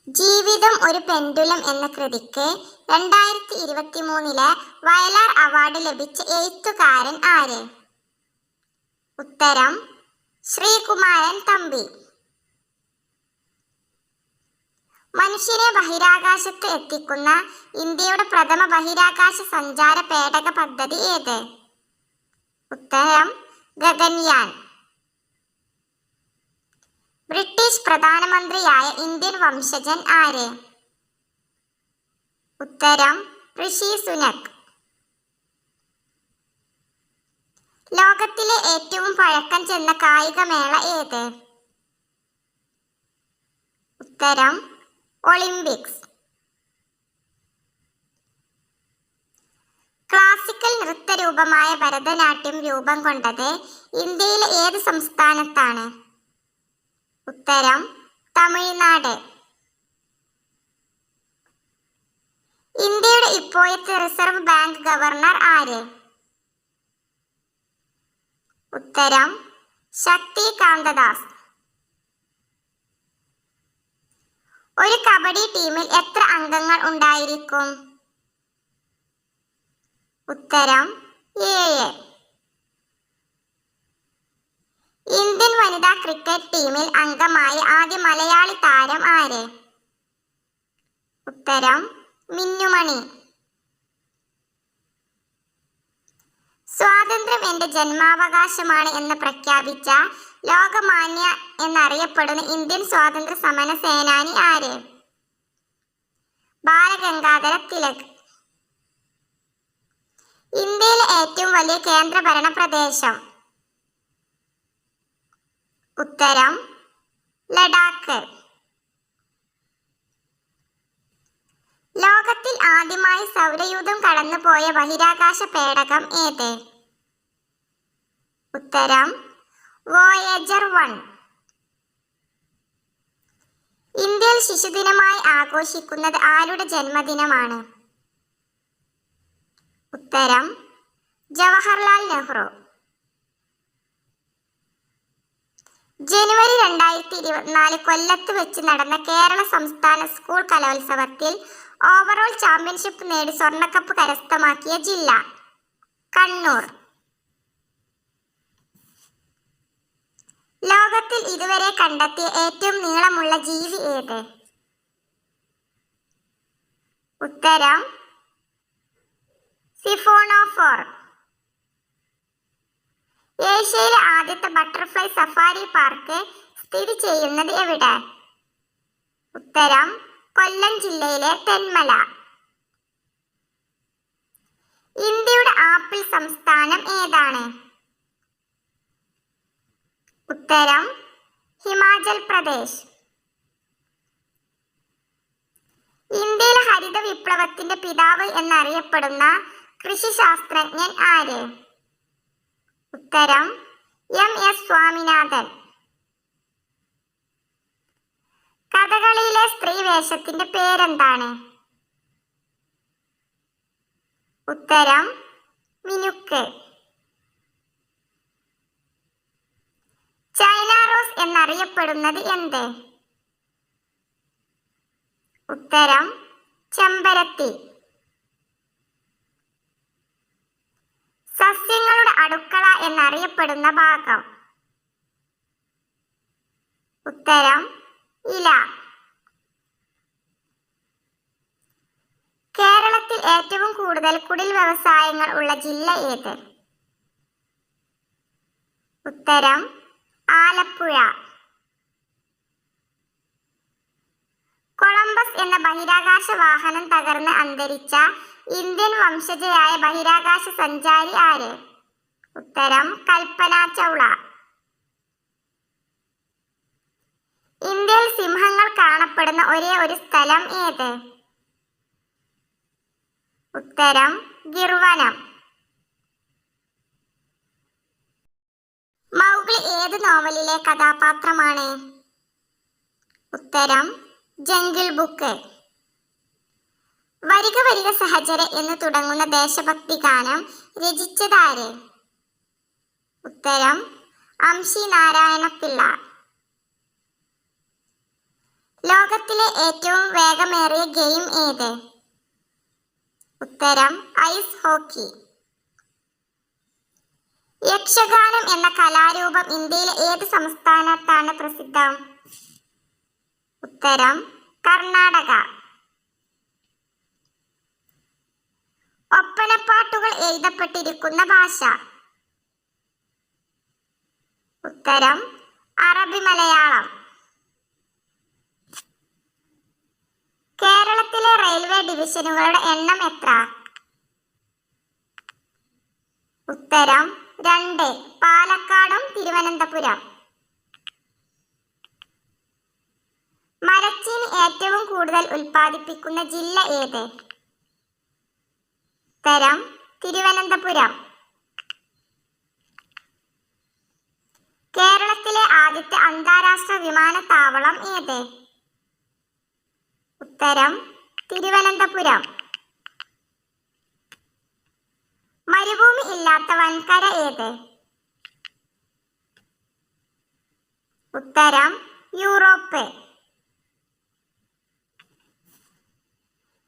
ജീവിതം ഒരു പെൻഡുലം എന്ന കൃതിക്ക് 2023 വയലാർ അവാർഡ് ലഭിച്ച എഴുത്തുകാരൻ ആര്? ഉത്തരം ശ്രീകുമാരൻ തമ്പി. മനുഷ്യനെ ബഹിരാകാശത്ത് എത്തിക്കുന്ന ഇന്ത്യയുടെ പ്രഥമ ബഹിരാകാശ സഞ്ചാര പേടക പദ്ധതി ഏത്? ഉത്തരം ഗഗൻയാൻ. ബ്രിട്ടീഷ് പ്രധാനമന്ത്രിയായ ഇന്ത്യൻ വംശജൻ ആര്? ഉത്തരം ഋഷി സുനക്. ലോകത്തിലെ ഏറ്റവും പഴക്കം ചെന്ന കായികമേള ഏത്? ഉത്തരം ഒളിമ്പിക്സ്. ക്ലാസിക്കൽ നൃത്തരൂപമായ ഭരതനാട്യം രൂപം കൊണ്ടത് ഇന്ത്യയിലെ ഏത് സംസ്ഥാനത്താണ്? ഉത്തരം തമിഴ്നാട്. ഇന്ത്യയുടെ ഇപ്പോഴത്തെ റിസർവ് ബാങ്ക് ഗവർണർ ആര്? ഉത്തരം ശക്തി കാന്തദാസ്. ഒരു കബഡി ടീമിൽ എത്ര അംഗങ്ങൾ ഉണ്ടായിരിക്കും? ഉത്തരം 7. ഇന്ത്യൻ വനിതാ ക്രിക്കറ്റ് ടീമിൽ അംഗമായ ആദ്യ മലയാളി താരം ആര്? ഉത്തരം മിന്നുമണി. സ്വാതന്ത്ര്യം എന്റെ ജന്മാവകാശമാണ് എന്ന് പ്രഖ്യാപിച്ച ലോകമാന്യ എന്നറിയപ്പെടുന്ന ഇന്ത്യൻ സ്വാതന്ത്ര്യ സമര സേനാനി ആര്? ബാലഗംഗാധര തിലക്. ഇന്ത്യയിലെ ഏറ്റവും വലിയ കേന്ദ്രഭരണ പ്രദേശം? ഉത്തരം ലഡാക്ക്. ലോകത്തിൽ ആദ്യമായി സൗരയൂഥം കടന്നുപോയ ബഹിരാകാശ പേടകം ഏത്? ഉത്തരം വോയേജർ 1. ഇന്ത്യയിൽ ശിശുദിനമായി ആഘോഷിക്കുന്നത് ആരുടെ ജന്മദിനമാണ്? ഉത്തരം ജവഹർലാൽ നെഹ്റു. ജനുവരി 2024 കൊല്ലത്ത് വെച്ച് നടന്ന കേരള സംസ്ഥാന സ്കൂൾ കലോത്സവത്തിൽ ഓവറോൾ ചാമ്പ്യൻഷിപ്പ് നേടി സ്വർണ്ണക്കപ്പ് കരസ്ഥമാക്കിയ ജില്ല? കണ്ണൂർ. ലോകത്തിൽ ഇതുവരെ കണ്ടെത്തിയ ഏറ്റവും നീളമുള്ള ജീവി ഏത്? ഉത്തരം സിഫോണോഫോർ. ഏഷ്യയിലെ ആദ്യത്തെ ബട്ടർഫ്ലൈ സഫാരി പാർക്ക് സ്ഥിതി ചെയ്യുന്നത് എവിടെ? ഉത്തരം കൊല്ലം ജില്ലയിലെ തെന്മല. ഇന്ത്യയുടെ ആപ്പിൾ സംസ്ഥാനം ഏതാണ്? ഉത്തരം ഹിമാചൽ പ്രദേശ്. ഇന്ത്യയിലെ ഹരിത വിപ്ലവത്തിന്റെ പിതാവ് എന്നറിയപ്പെടുന്ന കൃഷി ശാസ്ത്രജ്ഞൻ ആര്? ഉത്തരം MS സ്വാമിനാഥൻ. കഥകളിയിലെ സ്ത്രീ വേഷത്തിന്റെ പേരെന്താണ്? ഉത്തരം മിനുക്ക്. ചൈന റോസ് എന്നറിയപ്പെടുന്നത് എന്ത്? ഉത്തരം ചെമ്പരത്തി. സസ്യങ്ങളുടെ അടുക്കള എന്നറിയപ്പെടുന്ന ഭാഗം? ഉത്തരം ഇല. കേരളത്തിൽ ഏറ്റവും കൂടുതൽ കുടിൽ വ്യവസായങ്ങൾ ഉള്ള ജില്ല ഏത്? ഉത്തരം ആലപ്പുഴ. കൊളംബസ് എന്ന ബഹിരാകാശ വാഹനം തകർന്ന് അന്തരിച്ച ഇന്ത്യൻ വംശജയായ ബഹിരാകാശ സഞ്ചാരി ആര്? ഉത്തരം കൽപ്പന ചൗള. ഇന്ത്യയിൽ സിംഹങ്ങൾ കാണപ്പെടുന്ന ഒരേ ഒരു സ്ഥലം ഏത്? ഉത്തരം ഗിർവനം. മൗഗ്ലി ഏത് നോവലിലെ കഥാപാത്രമാണ്? ഉത്തരം ജംഗിൾ ബുക്ക്. വരിക വരിക സഹചര എന്ന് തുടങ്ങുന്ന ദേശഭക്തി ഗാനം രചിച്ചതാര്? ഉത്തരം അംശി നാരായണ പിള്ള. ലോകത്തിലെ ഏറ്റവും വേഗമേറിയ ഗെയിം ഏത്? ഉത്തരം ഐസ് ഹോക്കി. യക്ഷഗാനം എന്ന കലാരൂപം ഇന്ത്യയിലെ ഏത് സംസ്ഥാനത്താണ് പ്രസിദ്ധം? ഉത്തരം കർണാടക. ഒപ്പനപ്പാട്ടുകൾ എഴുതപ്പെട്ടിരിക്കുന്ന ഭാഷ? ഉത്തരം അറബി മലയാളം. കേരളത്തിലെ റെയിൽവേ ഡിവിഷനുകളുടെ എണ്ണം എത്ര? ഉത്തരം 2, പാലക്കാടും തിരുവനന്തപുരം. മരച്ചീനി ഏറ്റവും കൂടുതൽ ഉൽപ്പാദിപ്പിക്കുന്ന ജില്ല ഏത്? ഉത്തരം തിരുവനന്തപുരം. കേരളത്തിലെ ആദ്യത്തെ അന്താരാഷ്ട്ര വിമാനത്താവളം ഏത്? ഉത്തരം തിരുവനന്തപുരം. മരുഭൂമി ഇല്ലാത്ത വൻകര ഏത്? ഉത്തരം യൂറോപ്പ്.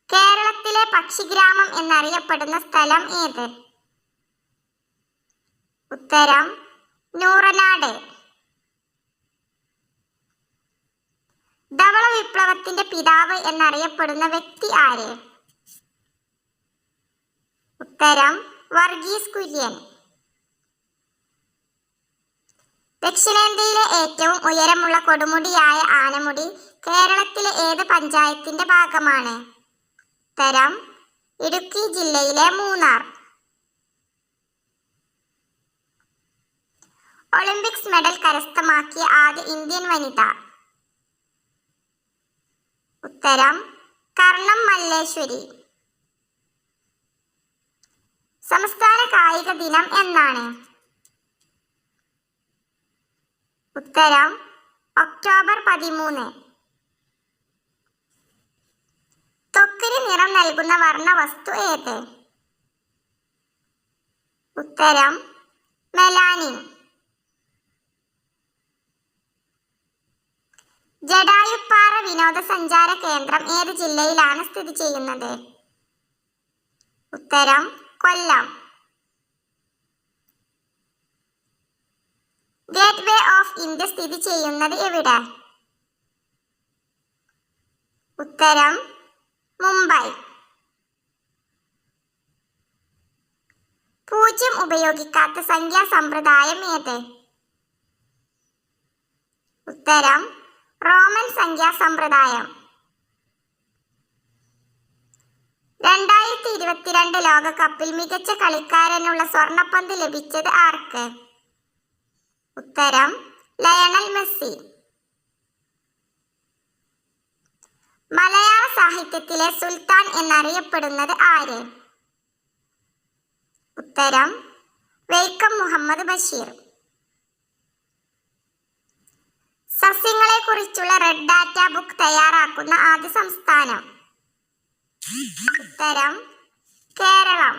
കേരളത്തിലെ പക്ഷിഗ്രാമം എന്നറിയപ്പെടുന്ന സ്ഥലം ഏത്? ഉത്തരം നൂറനാട്. ധവള വിപ്ലവത്തിന്റെ പിതാവ് എന്നറിയപ്പെടുന്ന വ്യക്തി ആര്? ഉത്തരം വർഗീസ് കുര്യൻ. ദക്ഷിണേന്ത്യയിലെ ഏറ്റവും ഉയരമുള്ള കൊടുമുടിയായ ആനമുടി കേരളത്തിലെ ഏത് പഞ്ചായത്തിന്റെ ഭാഗമാണ്? ഉത്തരം ഇടുക്കി ജില്ലയിലെ മൂന്നാർ. ഒളിമ്പിക്സ് മെഡൽ കരസ്ഥമാക്കിയ ആദ്യ ഇന്ത്യൻ വനിത? ഉത്തരം കർണം മല്ലേശ്വരി. സംസ്ഥാന കായിക ദിനം എന്നാണ്? ഉത്തരം ഒക്ടോബർ 13. ത്വക്കിന് നിറം നൽകുന്ന വർണ്ണവസ്തു ഏത്? ഉത്തരം മെലാനിൻ. ജടായുപ്പാറ വിനോദസഞ്ചാര കേന്ദ്രം ഏത് ജില്ലയിലാണ് സ്ഥിതി ചെയ്യുന്നത്? ഉത്തരം കൊല്ലം. ഗേറ്റ് വേ ഓഫ് ഇന്ത്യ സ്ഥിതി ചെയ്യുന്നത് എവിടെ? ഉത്തരം മുംബൈ. 0 ഉപയോഗിക്കാത്ത സംഖ്യാ സമ്പ്രദായം ഏത്? ഉത്തരം റോമൻ സംഖ്യാ സമ്പ്രദായം. 2022 ലോകകപ്പിൽ മികച്ച കളിക്കാരനുള്ള സ്വർണ്ണപ്പന്ത് ലഭിച്ചത് ആർക്ക്? ഉത്തരം ലയണൽ മെസ്സി. മലയാള സാഹിത്യത്തിലെ സുൽത്താൻ എന്നറിയപ്പെടുന്നത് ആര്? ഉത്തരം വൈക്കം മുഹമ്മദ് ബഷീർ. സസ്യങ്ങളെ കുറിച്ചുള്ള റെഡ് ഡാറ്റ ബുക്ക് തയ്യാറാക്കുന്ന ആദ്യ സംസ്ഥാനം? ഉത്തരം കേരളം.